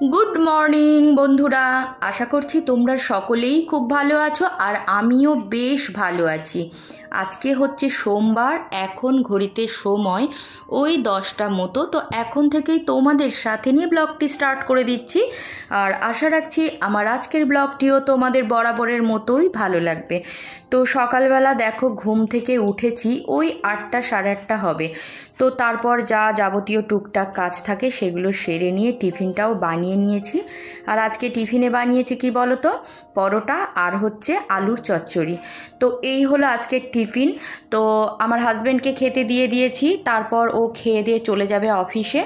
Good morning বন্ধুরা, আশা করছি তোমরা সকলেই খুব ভালো আছো আর আমিও বেশ ভালো আছি। আজকে হচ্ছে সোমবার, এখন ঘড়িতে সময় ওই 10টা মতো। তো এখন থেকেই তোমাদের সাথে নিয়ে ব্লগটি স্টার্ট করে দিচ্ছি আর আশা রাখছি আমার আজকের ব্লগটিও তোমাদের বরাবরের মতোই ভালো লাগবে। তো সকালবেলা দেখো ঘুম থেকে উঠেছি ওই 8টা সাড়ে 8টা হবে। তো তারপর যা যাবতীয় টুকটাক কাজ থাকে সেগুলো সেরে নিয়ে টিফিনটাও বানিয়ে নিয়েছি। আর আজকে টিফিনে বানিয়েছি কি বলো তো, পরোটা আর হচ্ছে আলুর চচ্চড়ি। তো এই হলো আজকের টিফিন। তো আমার হাজব্যান্ডকে খেতে দিয়ে দিয়েছি, তারপর ও খেয়ে দিয়ে চলে যাবে অফিসে।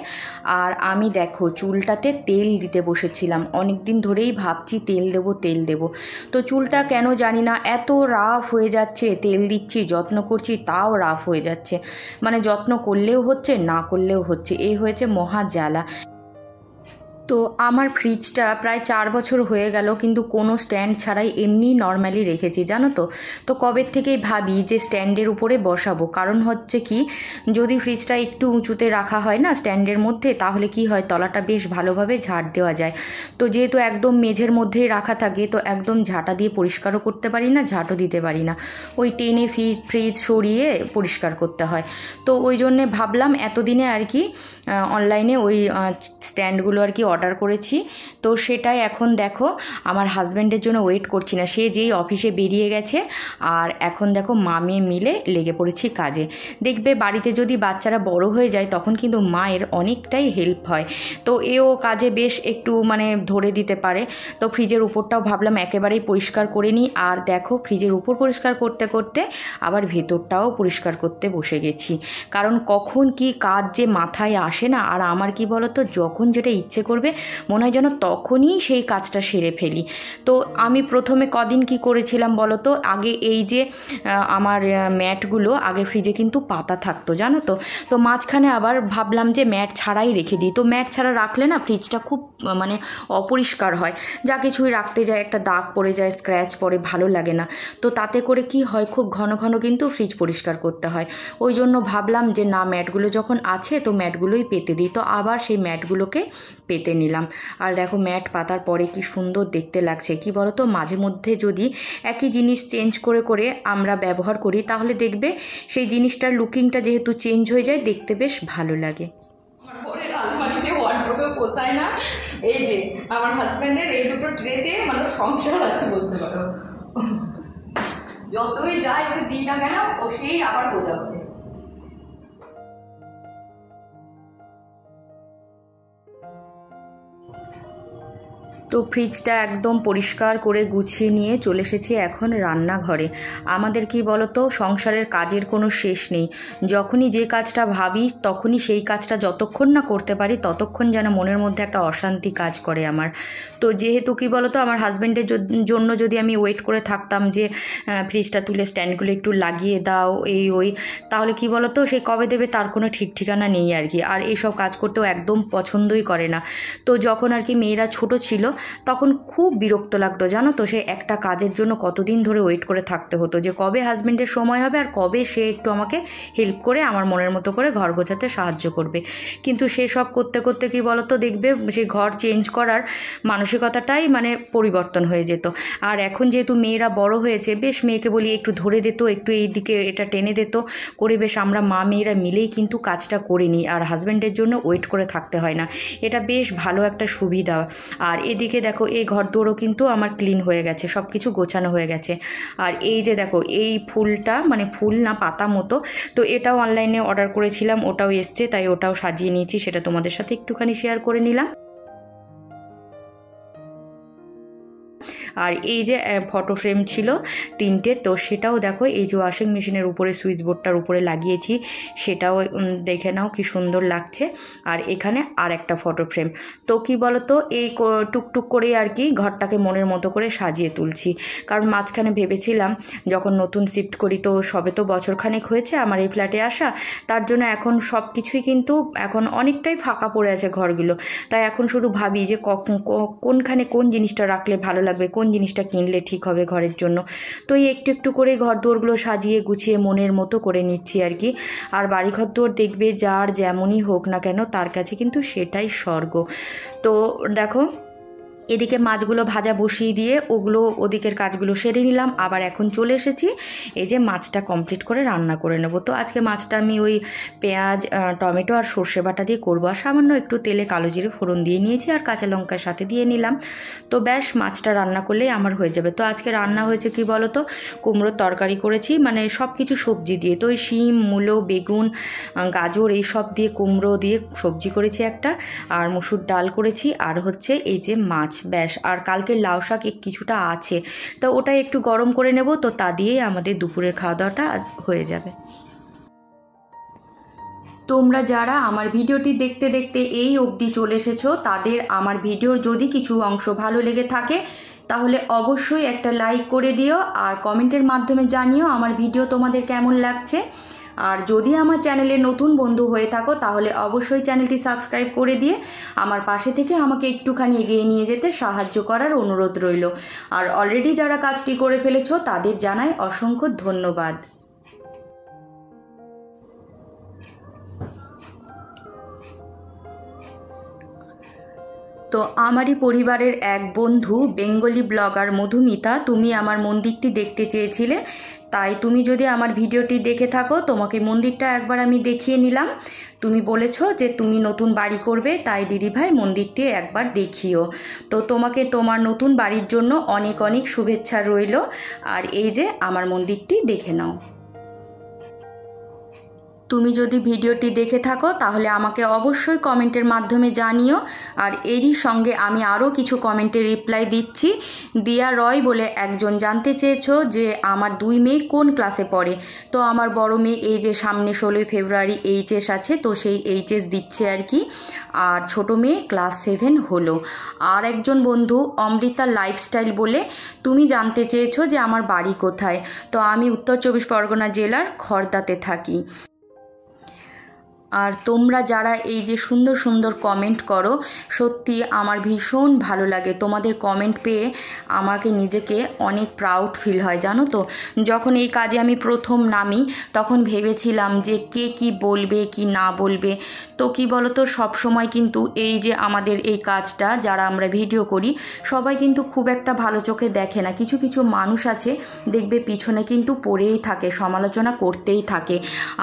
আর আমি দেখো চুলটাতে তেল দিতে বসেছিলাম, অনেক দিন ধরেই ভাবছি তেল দেবো। তো চুলটা কেন জানি না এত রাফ হয়ে যাচ্ছে, তেল দিচ্ছি যত্ন করছি তাও রাফ হয়ে যাচ্ছে। মানে যত্ন করলেও হচ্ছে, না করলেও হচ্ছে, এই হয়েছে মহা জ্বালা। তো আমার ফ্রিজটা প্রায় 4 বছর হয়ে গেল, কিন্তু কোনো স্ট্যান্ড ছাড়াই এমনি নর্মালি রেখেছি জানো তো। তো কবে থেকেই ভাবি যে স্ট্যান্ডের উপরে বসাবো, কারণ হচ্ছে কি, যদি ফ্রিজটা একটু উঁচুতে রাখা হয় না স্ট্যান্ডের মধ্যে, তাহলে কি হয় তলাটা বেশ ভালোভাবে ঝাড় দেওয়া যায়। তো যেহেতু একদম মেঝের মধ্যেই রাখা থাকে, তো একদম ঝাঁটা দিয়ে পরিষ্কারও করতে পারি না, ঝাঁটও দিতে পারি না, ওই টেনে ফ্রিজ সরিয়ে পরিষ্কার করতে হয়। তো ওই জন্যে ভাবলাম এতদিনে আর কি অনলাইনে ওই স্ট্যান্ডগুলো আর কি অর্ডার করেছি। তো সেটাই এখন দেখো আমার হাজব্যান্ডের জন্য ওয়েট করছি না, সে যেই অফিসে বেরিয়ে গেছে। আর এখন দেখো মা মেয়ে মিলে লেগে পড়েছি কাজে। দেখবে বাড়িতে যদি বাচ্চারা বড় হয়ে যায় তখন কিন্তু মায়ের অনেকটাই হেল্প হয়। তো এও কাজে বেশ একটু মানে ধরে দিতে পারে। তো ফ্রিজের উপরটাও ভাবলাম একেবারেই পরিষ্কার করে নিই। আর দেখো ফ্রিজের উপর পরিষ্কার করতে করতে আবার ভেতরটাও পরিষ্কার করতে বসে গেছি, কারণ কখন কি কাজ যে মাথায় আসে না। আর আমার কি বলতো, যখন যেটা ইচ্ছে করবে মনে হয় যেন তখনই সেই কাজটা সেরে ফেলি। তো আমি প্রথমে কদিন কি করেছিলাম বলো তো, আগে এই যে আমার ম্যাটগুলো আগে ফ্রিজে কিন্তু পাতা থাকতো জানো তো। তো মাঝখানে আবার ভাবলাম যে ম্যাট ছাড়াই রেখে দিই। তো ম্যাট ছাড়া রাখলে না ফ্রিজটা খুব মানে অপরিষ্কার হয়, যা কিছুই রাখতে যায় একটা দাগ পড়ে যায়, স্ক্র্যাচ পড়ে, ভালো লাগে না। তো তাতে করে কি হয়, খুব ঘন ঘন কিন্তু ফ্রিজ পরিষ্কার করতে হয়। ওই জন্য ভাবলাম যে না, ম্যাটগুলো যখন আছে তো ম্যাটগুলোই পেতে দিই। তো আবার সেই ম্যাটগুলোকে পেতে নিলাম। আর দেখো ম্যাট পাতার পরে কি সুন্দর দেখতে লাগছে। কি বলো তো, মাঝে মধ্যে যদি একই জিনিস চেঞ্জ করে করে আমরা ব্যবহার করি, তাহলে দেখবে সেই জিনিসটার লুকিংটা যেহেতু চেঞ্জ হয়ে যায়, দেখতে বেশ ভালো লাগে। আমার পরের আলমারিতে ওয়ার্ড্রোবে পোষায় না। এই যে আমার হাজব্যান্ডের এই দুটো ট্রেতে মানে সংসার আছে বলতে পারো। যতই যায় ওকে দিই না কেন, ও সেই আবার গোজা করে। তো ফ্রিজটা একদম পরিষ্কার করে গুছিয়ে নিয়ে চলে এসেছি এখন রান্নাঘরে। আমাদের কি বলতো, সংসারের কাজের কোনো শেষ নেই। যখনই যে কাজটা ভাবি তখনই সেই কাজটা যতক্ষণ না করতে পারি ততক্ষণ যেন মনের মধ্যে একটা অশান্তি কাজ করে আমার। তো যেহেতু কি বলতো, আমার হাজব্যান্ডের জন্য যদি আমি ওয়েট করে থাকতাম যে ফ্রিজটা তুলে স্ট্যান্ডগুলো একটু লাগিয়ে দাও এই ওই, তাহলে কি বলতো সে কবে দেবে তার কোনো ঠিক ঠিকানা নেই আর কি। আর এইসব কাজ করতেও একদম পছন্দই করে না। তো যখন আর কি মেয়েরা ছোট ছিল তখন খুব বিরক্ত লাগতো জানো তো, সে একটা কাজের জন্য কতদিন ধরে ওয়েট করে থাকতে হতো যে কবে হাজব্যান্ডের সময় হবে আর কবে সে একটু আমাকে হেল্প করে আমার মনের মতো করে ঘর গোছাতে সাহায্য করবে। কিন্তু সে সব করতে করতে কি বলতো, দেখবে সেই ঘর চেঞ্জ করার মানসিকতাটাই মানে পরিবর্তন হয়ে যেত। আর এখন যেহেতু মেয়েরা বড় হয়েছে, বেশ মেয়েকে বলি একটু ধরে দিত, একটু এই দিকে এটা টেনে দিত করে, বেশ আমরা মা মেয়েরা মিলেই কিন্তু কাজটা করে নিই আর হাজব্যান্ডের জন্য ওয়েট করে থাকতে হয় না। এটা বেশ ভালো একটা সুবিধা। আর এদিকে দেখো এই ঘর দৌড়ও কিন্তু আমার ক্লিন হয়ে গেছে, সব কিছু গোছানো হয়ে গেছে। আর এই যে দেখো এই ফুলটা, মানে ফুল না পাতা মতো, তো এটাও অনলাইনে অর্ডার করেছিলাম, ওটাও এসছে, তাই ওটাও সাজিয়ে নিয়েছি, সেটা তোমাদের সাথে একটুখানি শেয়ার করে নিলাম। আর এই যে ফটো ফ্রেম ছিল 3টে, তো সেটাও দেখো এই যে ওয়াশিং মেশিনের উপরে সুইচ বোর্ডটার উপরে লাগিয়েছি, সেটাও দেখে নাও কি সুন্দর লাগছে। আর এখানে আর একটা ফটো ফ্রেম। তো কি বলতো, এই টুকটুক করে আর কি ঘরটাকে মনের মতো করে সাজিয়ে তুলছি। কারণ মাঝখানে ভেবেছিলাম যখন নতুন শিফট করি, তো সবে তো বছরখানেক হয়েছে আমার এই ফ্ল্যাটে আসা, তার জন্য এখন সব কিছুই কিন্তু এখন অনেকটাই ফাঁকা পড়ে আছে ঘরগুলো। তাই এখন শুধু ভাবি যে কোনখানে কোন জিনিসটা রাখলে ভালো লাগবে, কোন কোন জিনিসটা কিনলে ঠিক হবে ঘরের জন্য। তো এই একটু একটু করে ঘর দুয়ারগুলো সাজিয়ে গুছিয়ে মনের মতো করে নিচ্ছি আর কি। আর বাড়ি ঘর দুয়ার দেখবে যার যেমনই হোক না কেন তার কাছে কিন্তু সেটাই স্বর্গ। তো দেখো এদিকে মাছগুলো ভাজা বসিয়ে দিয়ে ওগুলো ওদিকের কাজগুলো সেরে নিলাম। আবার এখন চলে এসেছি এই যে মাছটা কমপ্লিট করে রান্না করে নেব। তো আজকে মাছটা আমি ওই পেঁয়াজ টমেটো আর সর্ষে বাটা দিয়ে করবো, আর সামান্য একটু তেলে কালো জিরে ফোড়ন দিয়ে নিয়েছি আর কাঁচা লঙ্কার সাথে দিয়ে নিলাম। তো ব্যাস মাছটা রান্না করলেই আমার হয়ে যাবে। তো আজকে রান্না হয়েছে কি বলো তো, কুমড়োর তরকারি করেছি, মানে সব কিছু সবজি দিয়ে। তো ওই শিম মূলো বেগুন গাজর এই সব দিয়ে কুমড়ো দিয়ে সবজি করেছি একটা, আর মুসুর ডাল করেছি, আর হচ্ছে এই যে মাছ, ব্যাস। আর কালকের লাউ শাক কিছুটা আছে, তো ওটাই একটু গরম করে নেব, তো তা দিয়েই আমাদের দুপুরের খাওয়া দাওয়াটা হয়ে যাবে। তোমরা যারা আমার ভিডিওটি দেখতে দেখতে এই অবধি চলে এসেছো, তাদের আমার ভিডিওর যদি কিছু অংশ ভালো লেগে থাকে তাহলে অবশ্যই একটা লাইক করে দিও, আর কমেন্টের মাধ্যমে জানিও আমার ভিডিও তোমাদের কেমন লাগছে। আর যদি আমার চ্যানেলে নতুন বন্ধু হয়ে থাকো তাহলে অবশ্যই চ্যানেলটি সাবস্ক্রাইব করে দিয়ে আমার পাশে থেকে আমাকে একটুখানি এগিয়ে নিয়ে যেতে সাহায্য করার অনুরোধ রইল। আর অলরেডি যারা কাজটি করে ফেলেছো তাদের জানাই অসংখ্য ধন্যবাদ। তো আমারই পরিবারের এক বন্ধু বেঙ্গলি ব্লগার মধুমিতা, তুমি আমার মন্দিরটি দেখতে চেয়েছিলে, তাই তুমি যদি আমার ভিডিওটি দেখে থাকো তোমাকে মন্দিরটা একবার আমি দেখিয়ে নিলাম। তুমি বলেছো যে তুমি নতুন বাড়ি করবে, তাই দিদিভাই মন্দিরটি একবার দেখিও। তো তোমাকে তোমার নতুন বাড়ির জন্য অনেক অনেক শুভেচ্ছা রইল। আর এই যে আমার মন্দিরটি দেখে নাও। তুমি যদি ভিডিওটি দেখে থাকো তাহলে আমাকে অবশ্যই কমেন্টের মাধ্যমে জানিও। আর এরই সঙ্গে আমি আরও কিছু কমেন্টের রিপ্লাই দিচ্ছি। দিয়া রয় বলে একজন জানতে চেয়েছো যে আমার 2 মেয়ে কোন ক্লাসে পড়ে। তো আমার বড় মেয়ে এই যে সামনে 16ই ফেব্রুয়ারি এইচএস আছে, তো সেই এইচএস দিচ্ছে আর কি। আর ছোট মেয়ে ক্লাস 7 হলো। আর একজন বন্ধু অমৃতা লাইফস্টাইল বলে তুমি জানতে চেয়েছো যে আমার বাড়ি কোথায়। তো আমি উত্তর 24 পরগনা জেলার খড়দাতে থাকি। আর তোমরা যারা এই যে সুন্দর সুন্দর কমেন্ট করো, সত্যি আমার ভীষণ ভালো লাগে। তোমাদের কমেন্ট পেয়ে আমাকে নিজেকে অনেক প্রাউড ফিল হয় জানো তো। যখন এই কাজে আমি প্রথম নামি তখন ভেবেছিলাম যে কে কি বলবে কি না বলবে। তো কি বলো তো, সবসময় কিন্তু এই যে আমাদের এই কাজটা যারা আমরা ভিডিও করি সবাই কিন্তু খুব একটা ভালো চোখে দেখে না। কিছু কিছু মানুষ আছে দেখবে পিছনে কিন্তু পড়েই থাকে, সমালোচনা করতেই থাকে।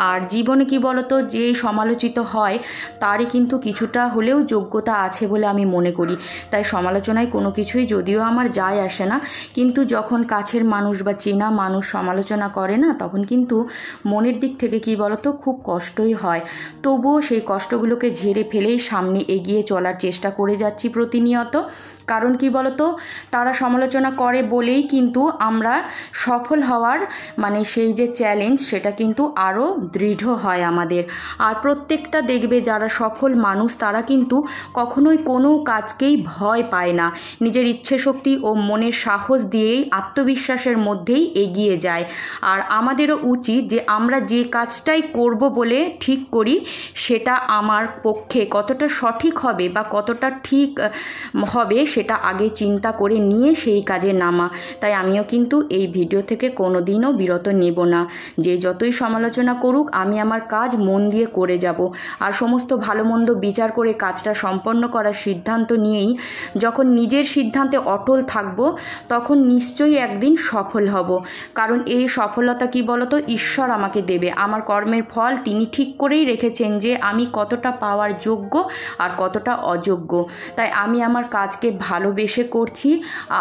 আর জীবনে কি বলো তো, যেই সমালোচিত হয় তারই কিন্তু কিছুটা হলেও যোগ্যতা আছে বলে আমি মনে করি। তাই সমালোচনায় কোনো কিছুই যদিও আমার যায় আসে না, কিন্তু যখন কাছের মানুষ বা চেনা মানুষ সমালোচনা করে না, তখন কিন্তু মনের দিক থেকে কি বলতো খুব কষ্টই হয়। তবুও সেই কষ্টগুলোকে ঝেড়ে ফেলেই সামনে এগিয়ে চলার চেষ্টা করে যাচ্ছি প্রতিনিয়ত। কারণ কি বলতো, তারা সমালোচনা করে বলেই কিন্তু আমরা সফল হওয়ার মানে সেই যে চ্যালেঞ্জ সেটা কিন্তু আরও দৃঢ় হয় আমাদের। আর প্রত্যেকটা দেখবে যারা সফল মানুষ তারা কিন্তু কখনোই কোনো কাজকেই ভয় পায় না, নিজের ইচ্ছে শক্তি ও মনের সাহস দিয়েই আত্মবিশ্বাসের মধ্যেই এগিয়ে যায়। আর আমাদেরও উচিত যে আমরা যে কাজটাই করব বলে ঠিক করি সেটা আমার পক্ষে কতটা সঠিক হবে বা কতটা ঠিক হবে সেটা আগে চিন্তা করে নিয়ে সেই কাজে নামা। তাই আমিও কিন্তু এই ভিডিও থেকে কোনো দিনও বিরত নেব না। যে যতই সমালোচনা করুক আমি আমার কাজ মন দিয়ে করে যাব। আর সমস্ত ভালো মন্দ বিচার করে কাজটা সম্পন্ন করার সিদ্ধান্ত নিয়েই যখন নিজের সিদ্ধান্তে অটল থাকব তখন নিশ্চয়ই একদিন সফল হব। কারণ এই সফলতা কি বলতো ঈশ্বর আমাকে দেবে। আমার কর্মের ফল তিনি ঠিক করেই রেখেছেন যে আমি কতটা পাওয়ার যোগ্য আর কতটা অযোগ্য। তাই আমি আমার কাজকে ভালোবেসে করছি,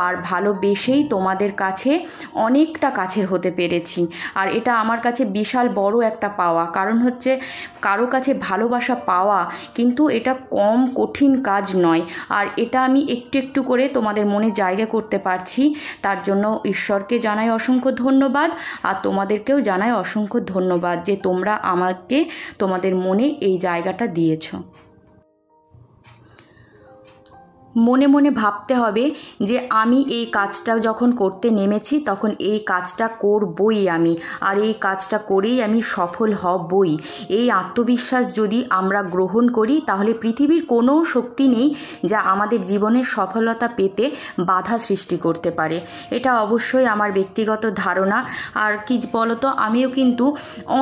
আর ভালোবেসেই তোমাদের কাছে অনেকটা কাছের হতে পেরেছি। আর এটা আমার কাছে বিশাল বড় একটা পাওয়া। কারণ হচ্ছে কারো কাছে ভালোবাসা পাওয়া কিন্তু এটা কম কঠিন কাজ নয়। আর এটা আমি একটু একটু করে তোমাদের মনে জায়গা করতে পারছি, তার জন্য ঈশ্বরকে জানাই অসংখ্য ধন্যবাদ। আর তোমাদেরকেও জানাই অসংখ্য ধন্যবাদ যে তোমরা আমাকে তোমাদের মনে এই জায়গাটা দিয়েছো। মনে মনে ভাবতে হবে যে আমি এই কাজটা যখন করতে নেমেছি তখন এই কাজটা করবই আমি, আর এই কাজটা করেই আমি সফল হবই। এই আত্মবিশ্বাস যদি আমরা গ্রহণ করি তাহলে পৃথিবীর কোনো শক্তি নেই যা আমাদের জীবনের সফলতা পেতে বাধা সৃষ্টি করতে পারে। এটা অবশ্যই আমার ব্যক্তিগত ধারণা। আর কি বলতো, আমিও কিন্তু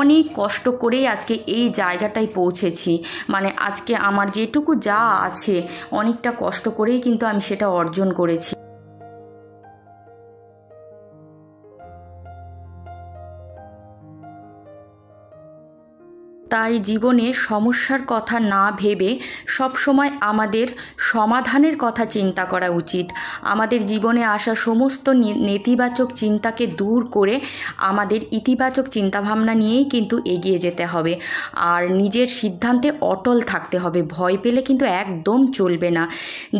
অনেক কষ্ট করেই আজকে এই জায়গাটায় পৌঁছেছি। মানে আজকে আমার যেটুকু যা আছে অনেকটা কষ্ট করেই কিন্তু আমি সেটা অর্জন করেছি। তাই জীবনে সমস্যার কথা না ভেবে সবসময় আমাদের সমাধানের কথা চিন্তা করা উচিত। আমাদের জীবনে আসা সমস্ত নেতিবাচক চিন্তাকে দূর করে আমাদের ইতিবাচক চিন্তাভাবনা নিয়েই কিন্তু এগিয়ে যেতে হবে। আর নিজের সিদ্ধান্তে অটল থাকতে হবে, ভয় পেলে কিন্তু একদম চলবে না।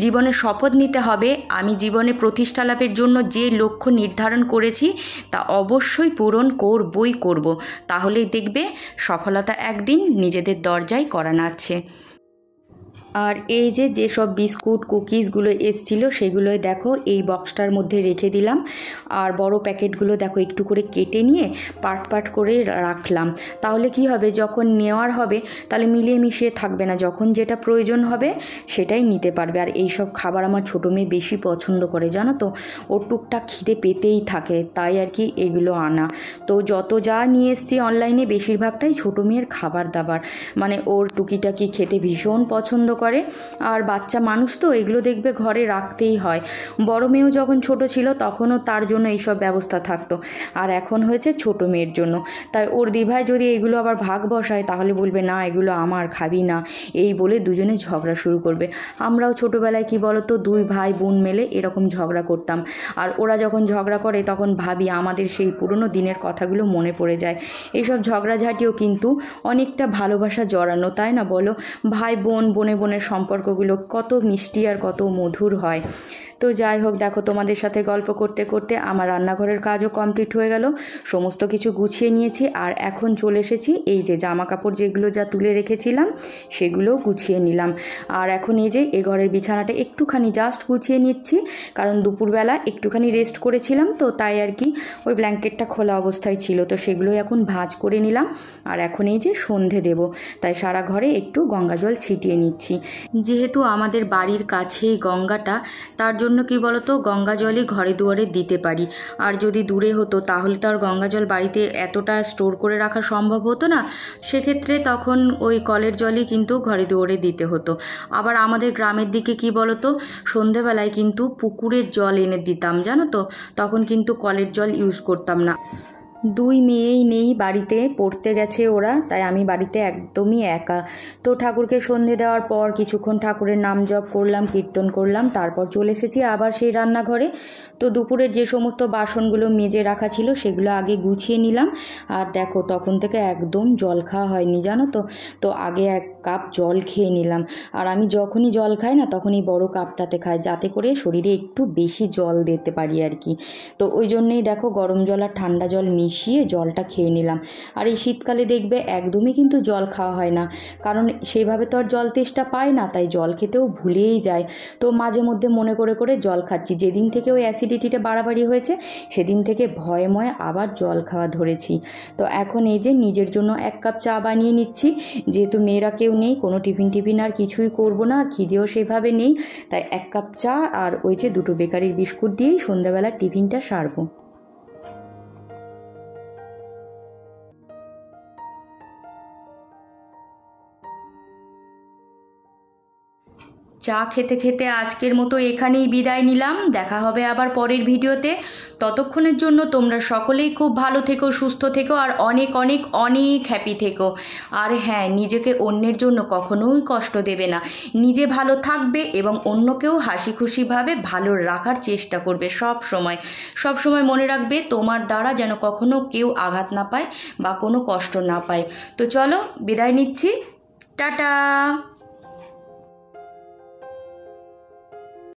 জীবনে শপথ নিতে হবে, আমি জীবনে প্রতিষ্ঠা লাভের জন্য যে লক্ষ্য নির্ধারণ করেছি তা অবশ্যই পূরণ করবই করব। তাহলেই দেখবে সফলতা একদিন নিজেদের দরজায় কড়া নাড়ছে। আর এই যে যেসব বিস্কুট কুকিজগুলো এসছিল সেগুলোই দেখো এই বক্সটার মধ্যে রেখে দিলাম। আর বড় প্যাকেটগুলো দেখো একটু করে কেটে নিয়ে পার্ট পার্ট করে রাখলাম। তাহলে কি হবে, যখন নেওয়ার হবে তাহলে মিলিয়ে মিশিয়ে থাকবে না, যখন যেটা প্রয়োজন হবে সেটাই নিতে পারবে। আর এই সব খাবার আমার ছোটো মেয়ে বেশি পছন্দ করে, জানো তো, ওর টুকটাক খিদে পেতেই থাকে, তাই আর কি এগুলো আনা। তো যত যা নিয়ে এসছি অনলাইনে বেশিরভাগটাই ছোটো মেয়ের খাবার দাবার, মানে ওর টুকিটাকি খেতে ভীষণ পছন্দ করে। আর বাচ্চা মানুষ তো এগুলো দেখবে ঘরে রাখতেই হয়। বড় মেয়েও যখন ছোট ছিল তখনও তার জন্য এইসব ব্যবস্থা থাকতো, আর এখন হয়েছে ছোট মেয়ের জন্য। তাই ওর দিভাই যদি এগুলো আবার ভাগ বসায় তাহলে বলবে না এগুলো আমার, খাবি না, এই বলে দুজনে ঝগড়া শুরু করবে। আমরাও ছোটোবেলায় কি বলতো, দুই ভাই বোন মেলে এরকম ঝগড়া করতাম। আর ওরা যখন ঝগড়া করে তখন ভাবি আমাদের সেই পুরনো দিনের কথাগুলো মনে পড়ে যায়। এইসব ঝগড়াঝাটিও কিন্তু অনেকটা ভালোবাসা জড়ানো, তাই না বলো? ভাই বোন, বোনে বোনের সম্পর্কগুলো কত মিষ্টি আর কত মধুর হয়। তো যাই হোক, দেখো তোমাদের সাথে গল্প করতে করতে আমার রান্নাঘরের কাজও কমপ্লিট হয়ে গেল, সমস্ত কিছু গুছিয়ে নিয়েছি। আর এখন চলে এসেছি এই যে জামা কাপড় যেগুলো যা তুলে রেখেছিলাম সেগুলোও গুছিয়ে নিলাম। আর এখন এই যে এ ঘরের বিছানাটা একটুখানি জাস্ট গুছিয়ে নিচ্ছি, কারণ দুপুরবেলা একটুখানি রেস্ট করেছিলাম তো, তাই আর কি ওই ব্ল্যাঙ্কেটটা খোলা অবস্থায় ছিল, তো সেগুলোই এখন ভাঁজ করে নিলাম। আর এখন এই যে সন্ধে দেব, তাই সারা ঘরে একটু গঙ্গা জল ছিটিয়ে নিচ্ছি। যেহেতু আমাদের বাড়ির কাছেই গঙ্গাটা, তার জন্য কি বলতো, গঙ্গা জলই ঘরে দুয়ারে দিতে পারি। আর যদি দূরে হতো তাহলে তো আর গঙ্গা জল বাড়িতে এতটা স্টোর করে রাখা সম্ভব হতো না, সেক্ষেত্রে তখন ওই কলের জলই কিন্তু ঘরে দুয়ারে দিতে হতো। আবার আমাদের গ্রামের দিকে কি বলতো, সন্ধেবেলায় কিন্তু পুকুরের জল এনে দিতাম, জানো তো, তখন কিন্তু কলের জল ইউজ করতাম না। দুই মেয়েই নেই বাড়িতে, পড়তে গেছে ওরা, তাই আমি বাড়িতে একদমই একা। তো ঠাকুরকে সন্ধে দেওয়ার পর কিছুক্ষণ ঠাকুরের নাম জপ করলাম, কীর্তন করলাম, তারপর চলে এসেছি আবার সেই রান্নাঘরে। তো দুপুরের যে সমস্ত বাসনগুলো মেজে রাখা ছিল সেগুলো আগে গুছিয়ে নিলাম। আর দেখো তখন থেকে একদম জল খাওয়া হয়নি, জানো তো। তো আগে 1 কাপ জল খেয়ে নিলাম। আর আমি যখনই জল খাই না তখনই বড় কাপটাতে খাই, যাতে করে শরীরে একটু বেশি জল দিতে পারি আর কি। তো ওই জন্যেই দেখো গরম জল আর ঠান্ডা জল মিশিয়ে জলটা খেয়ে নিলাম। আর এই শীতকালে দেখবে একদমই কিন্তু জল খাওয়া হয় না, কারণ সেইভাবে তো আর জল তেষ্টা পায় না, তাই জল খেতেও ভুলেই যায়। তো মাঝে মধ্যে মনে করে করে জল খাচ্ছি। যেদিন থেকে ওই অ্যাসিডিটিটা বাড়াবাড়ি হয়েছে সেদিন থেকে ভয়ে ময়ে আবার জল খাওয়া ধরেছি। তো এখন এই যে নিজের জন্য 1 কাপ চা বানিয়ে নিচ্ছি, যেহেতু মেয়েরা কেউ নেই, কোনো টিফিন আর কিছুই করব না, আর খিদেও সেভাবে নেই, তাই 1 কাপ চা আর ওই যে 2টো বেকারির বিস্কুট দিয়েই সন্ধ্যাবেলার টিফিনটা সারবো। চা খেতে খেতে আজকের মতো এখানেই বিদায় নিলাম। দেখা হবে আবার পরের ভিডিওতে। ততক্ষণের জন্য তোমরা সকলেই খুব ভালো থেকো, সুস্থ থেকো, আর অনেক অনেক অনেক হ্যাপি থেকো। আর হ্যাঁ, নিজেকে অন্যের জন্য কখনোই কষ্ট দেবে না। নিজে ভালো থাকবে এবং অন্যকেও হাসি খুশিভাবে ভালো রাখার চেষ্টা করবে। সব সময় মনে রাখবে তোমার দ্বারা যেন কখনো কেউ আঘাত না পায় বা কোনো কষ্ট না পায়। তো চলো বিদায় নিচ্ছি, টাটা।